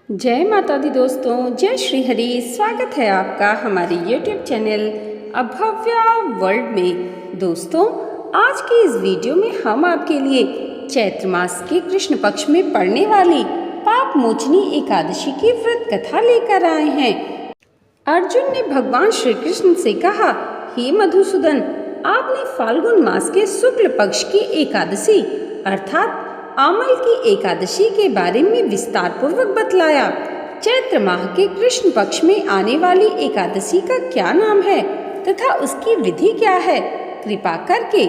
जय माता दी दोस्तों, जय श्री हरि। स्वागत है आपका हमारे YouTube चैनल अभव्या वर्ल्ड में। दोस्तों, आज की इस वीडियो में हम आपके लिए चैत्र मास के कृष्ण पक्ष में पड़ने वाली पाप मोचनी एकादशी की व्रत कथा लेकर आए हैं। अर्जुन ने भगवान श्री कृष्ण से कहा, हे मधुसूदन, आपने फाल्गुन मास के शुक्ल पक्ष की एकादशी अर्थात आमल की एकादशी के बारे में विस्तार पूर्वक बतलाया। चैत्र माह के कृष्ण पक्ष में आने वाली एकादशी का क्या नाम है तथा उसकी विधि क्या है? कृपा करके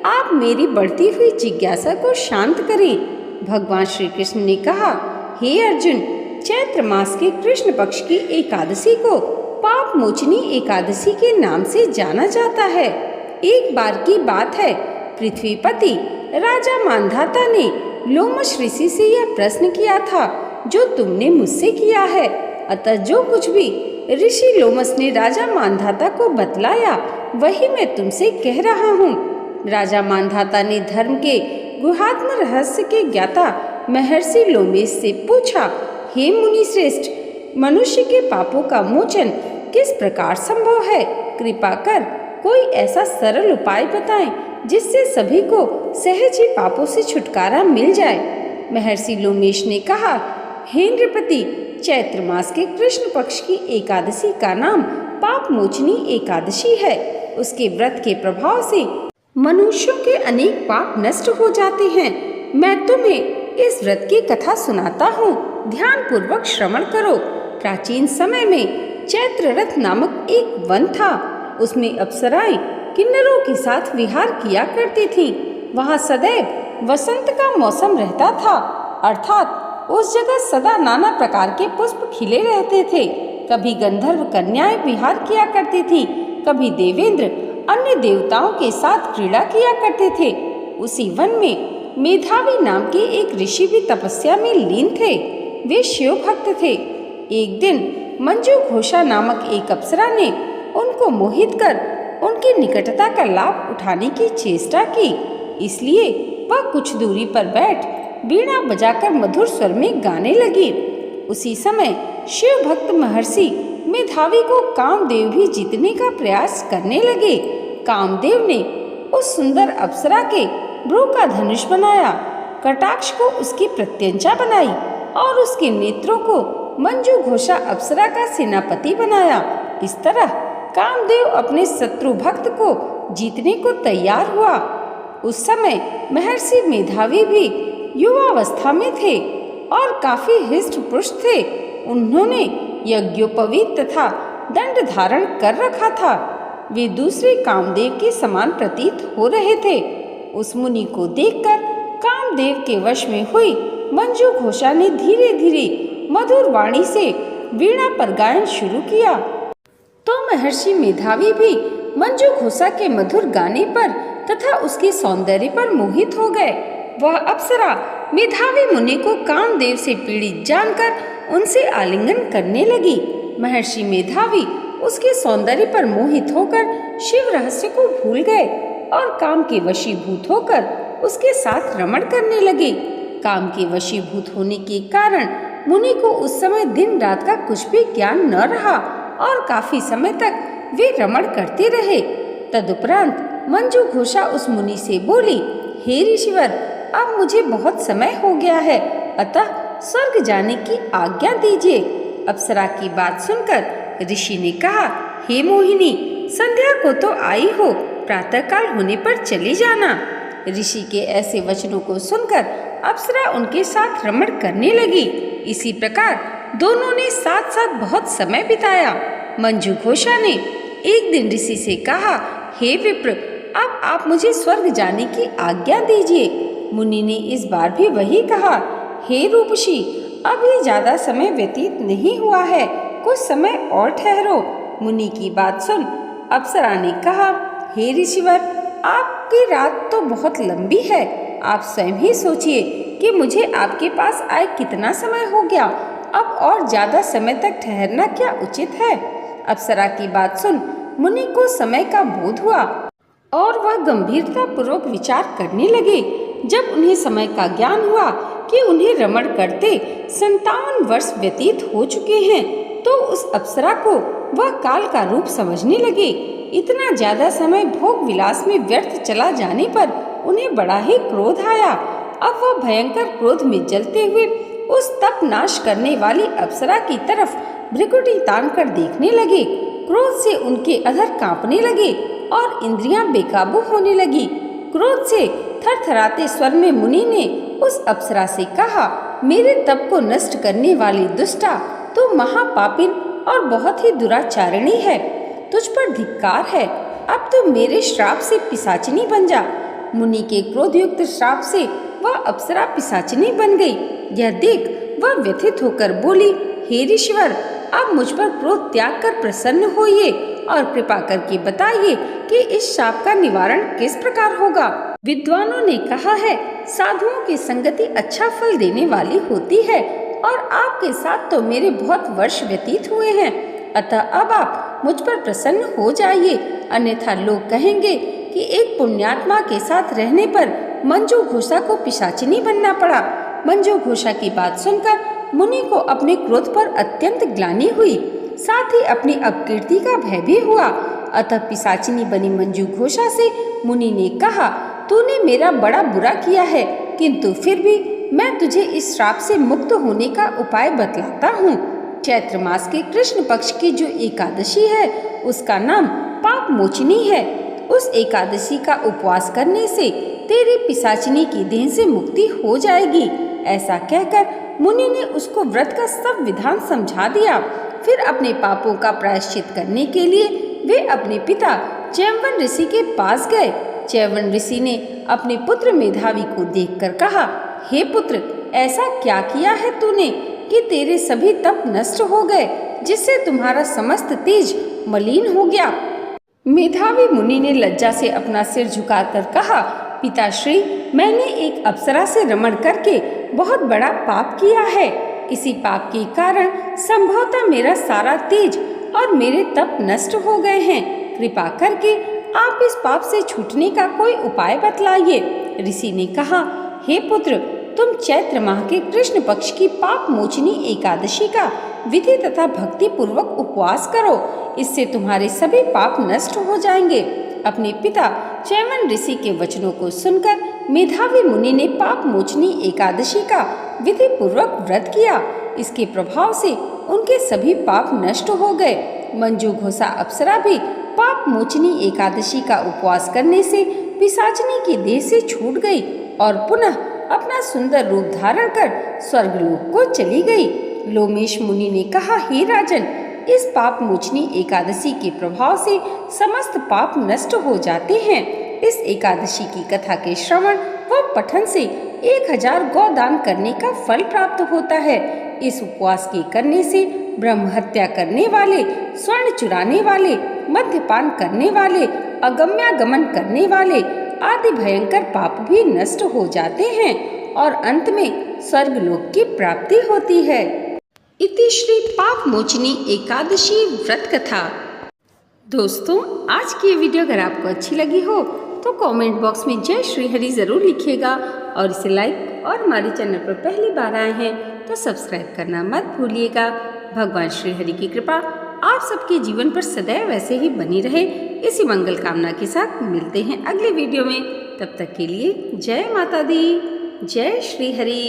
आप मेरी बढ़ती हुई जिज्ञासा को शांत करें। भगवान श्री कृष्ण ने कहा, हे अर्जुन, चैत्र मास के कृष्ण पक्ष की एकादशी को पाप मोचनी एकादशी के नाम से जाना जाता है। एक बार की बात है, पृथ्वीपति राजा मांधाता ने लोमश ऋषि से यह प्रश्न किया था जो तुमने मुझसे किया है। अतः जो कुछ भी ऋषि लोमश ने राजा मांधाता को बतलाया वही मैं तुमसे कह रहा हूँ। राजा मांधाता ने धर्म के गुहात्म रहस्य के ज्ञाता महर्षि लोमेश से पूछा, हे मुनि श्रेष्ठ, मनुष्य के पापों का मोचन किस प्रकार संभव है? कृपा कर कोई ऐसा सरल उपाय बताएं जिससे सभी को सहज ही पापों से छुटकारा मिल जाए। महर्षि लोमेश ने कहा, हे नृपति, चैत्र मास के कृष्ण पक्ष की एकादशी का नाम पाप मोचनी एकादशी है। उसके व्रत के प्रभाव से मनुष्यों के अनेक पाप नष्ट हो जाते हैं। मैं तुम्हें इस व्रत की कथा सुनाता हूँ, ध्यान पूर्वक श्रवण करो। प्राचीन समय में चैत्र रथ नामक एक वन था। उसमें अप्सराएं किन्नरों के साथ विहार किया करती थीं। वहाँ सदैव वसंत का मौसम रहता था, अर्थात उस जगह सदा नाना प्रकार के पुष्प खिले रहते थे। कभी गंधर्व कन्याएं विहार किया करती थीं, कभी देवेंद्र अन्य देवताओं के साथ क्रीड़ा किया करते थे। उसी वन में मेधावी नाम के एक ऋषि भी तपस्या में लीन थे। वे शिव भक्त थे। एक दिन मंजू घोषा नामक एक अप्सरा ने उनको मोहित कर उनकी निकटता का लाभ उठाने की चेष्टा की। इसलिए वह कुछ दूरी पर बैठ वीणा बजाकर मधुर स्वर में गाने लगी। उसी समय शिव भक्त महर्षि मेधावी को कामदेव भी जीतने का प्रयास करने लगे। कामदेव ने उस सुंदर अप्सरा के भ्रू का धनुष बनाया, कटाक्ष को उसकी प्रत्यंचा बनाई और उसके नेत्रों को मंजू घोषा अप्सरा का सेनापति बनाया। इस तरह कामदेव अपने शत्रु भक्त को जीतने को तैयार हुआ। उस समय महर्षि मेधावी भी युवावस्था में थे और काफी हृष्ट पुष्ट थे। उन्होंने यज्ञोपवीत तथा दंड धारण कर रखा था। वे दूसरे कामदेव के समान प्रतीत हो रहे थे। उस मुनि को देखकर कामदेव के वश में हुई मंजू घोषा ने धीरे धीरे मधुर वाणी से वीणा पर गायन शुरू किया। तो महर्षि मेधावी भी मंजू घोषा के मधुर गाने पर तथा उसके सौंदर्य पर मोहित हो गए। वह अप्सरा मेधावी मुनि को कामदेव से पीड़ित जानकर उनसे आलिंगन करने लगी। महर्षि मेधावी उसके सौंदर्य पर मोहित होकर शिव रहस्य को भूल गए और काम के वशीभूत होकर उसके साथ रमण करने लगे। काम के वशीभूत होने के कारण मुनि को उस समय दिन रात का कुछ भी ज्ञान न रहा और काफी समय तक वे रमण करते रहे। तदुपरांत मंजू घोषा उस मुनि से बोली, हे ऋषिवर, अब मुझे बहुत समय हो गया है, अतः स्वर्ग जाने की आज्ञा दीजिए। अप्सरा की बात सुनकर ऋषि ने कहा, हे मोहिनी, संध्या को तो आई हो, प्रातःकाल होने पर चली जाना। ऋषि के ऐसे वचनों को सुनकर अप्सरा उनके साथ रमण करने लगी। इसी प्रकार दोनों ने साथ साथ बहुत समय बिताया। मंजू घोषा ने एक दिन ऋषि से कहा, हे विप्र, अब आप मुझे स्वर्ग जाने की आज्ञा दीजिए। मुनि ने इस बार भी वही कहा, हे रूपसी, अभी ज्यादा समय व्यतीत नहीं हुआ है, कुछ समय और ठहरो। मुनि की बात सुन अप्सरा ने कहा, हे ऋषिवर, आपकी रात तो बहुत लंबी है। आप स्वयं ही सोचिए कि मुझे आपके पास आए कितना समय हो गया। अब और ज्यादा समय तक ठहरना क्या उचित है? अप्सरा की बात सुन मुनि को समय का बोध हुआ और वह गंभीरता पूर्वक विचार करने लगे। जब उन्हें समय का ज्ञान हुआ कि उन्हें रमण करते 57 वर्ष व्यतीत हो चुके हैं तो उस अप्सरा को वह काल का रूप समझने लगे। इतना ज्यादा समय भोग विलास में व्यर्थ चला जाने पर उन्हें बड़ा ही क्रोध आया। अब वह भयंकर क्रोध में जलते हुए उस तप नाश करने वाली अप्सरा की तरफ भ्रिकुटी तान कर देखने लगे। क्रोध से उनके अधर कांपने लगे और इंद्रियां बेकाबू होने लगी। क्रोध से थरथराते स्वर में मुनि ने उस अप्सरा से कहा, मेरे तप को नष्ट करने वाली दुष्टा, तू महापापिन और बहुत ही दुराचारिणी है। तुझ पर धिक्कार है। अब तू मेरे श्राप से पिशाचिनी बन जा। मुनि के क्रोधयुक्त श्राप से वह अप्सरा पिशाचिनी बन गई। यह देख वह व्यथित होकर बोली, हे ऋषिवर, आप मुझ पर क्रोध त्याग कर प्रसन्न होइए और कृपा करके बताइए कि इस शाप का निवारण किस प्रकार होगा। विद्वानों ने कहा है, साधुओं की संगति अच्छा फल देने वाली होती है और आपके साथ तो मेरे बहुत वर्ष व्यतीत हुए हैं, अतः अब आप मुझ पर प्रसन्न हो जाइए, अन्यथा लोग कहेंगे कि एक पुण्यात्मा के साथ रहने पर मंजू घोषा को पिशाचिनी बनना पड़ा। मंजू घोषा की बात सुनकर मुनि को अपने क्रोध पर अत्यंत ग्लानि हुई, साथ ही अपनी अपकीर्ति का भय भी हुआ। अतः पिशाचिनी बनी मंजू घोषा से मुनि ने कहा, तूने मेरा बड़ा बुरा किया है, किंतु फिर भी मैं तुझे इस श्राप से मुक्त होने का उपाय बतलाता हूँ। चैत्र मास के कृष्ण पक्ष की जो एकादशी है उसका नाम पाप मोचनी है। उस एकादशी का उपवास करने से तेरी पिशाचिनी की देह से मुक्ति हो जाएगी। ऐसा कहकर मुनि ने उसको व्रत का सब विधान समझा दिया। फिर अपने पापों का प्रायश्चित करने के लिए वे अपने पिता चैववन ऋषि के पास गए। चैववन ऋषि ने अपने पुत्र मेधावी को देखकर कहा, हे पुत्र, ऐसा क्या किया है तूने कि तेरे सभी तप नष्ट हो गए, जिससे तुम्हारा समस्त तेज मलिन हो गया। मेधावी मुनि ने लज्जा से अपना सिर झुकाकर कहा, पिताश्री, मैंने एक अप्सरा से रमण करके बहुत बड़ा पाप किया है। इसी पाप के कारण संभवतः मेरा सारा तेज और मेरे तप नष्ट हो गए हैं। कृपा करके आप इस पाप से छूटने का कोई उपाय बतलाइए। ऋषि ने कहा, हे पुत्र, तुम चैत्र माह के कृष्ण पक्ष की पाप मोचनी एकादशी का विधि तथा भक्ति पूर्वक उपवास करो, इससे तुम्हारे सभी पाप नष्ट हो जाएंगे। अपने पिता चैववन ऋषि के वचनों को सुनकर मेधावी मुनि ने पाप मोचनी एकादशी का विधि पूर्वक व्रत किया। इसके प्रभाव से उनके सभी पाप नष्ट हो गए। मंजू घोषा अप्सरा भी पाप मोचनी एकादशी का उपवास करने से पिशाचिनी की देह से छूट गई और पुनः अपना सुंदर रूप धारण कर स्वर्गलोक को चली गई। लोमेश मुनि ने कहा, हे राजन, इस पाप मोचनी एकादशी के प्रभाव से समस्त पाप नष्ट हो जाते हैं। इस एकादशी की कथा के श्रवण व पठन से 1000 गौदान करने का फल प्राप्त होता है। इस उपवास के करने से ब्रह्म हत्या करने वाले, स्वर्ण चुराने वाले, मद्यपान करने वाले, अगम्यागमन करने वाले आदि भयंकर पाप भी नष्ट हो जाते हैं और अंत में स्वर्गलोक की प्राप्ति होती है। इति श्री पाप मोचनी एकादशी व्रत कथा। दोस्तों, आज की ये वीडियो अगर आपको अच्छी लगी हो तो कमेंट बॉक्स में जय श्री हरि जरूर लिखिएगा और इसे लाइक और हमारे चैनल पर पहली बार आए हैं तो सब्सक्राइब करना मत भूलिएगा। भगवान श्री हरि की कृपा आप सबके जीवन पर सदैव ऐसे ही बनी रहे, इसी मंगल कामना के साथ मिलते हैं अगले वीडियो में। तब तक के लिए जय माता दी, जय श्री हरि।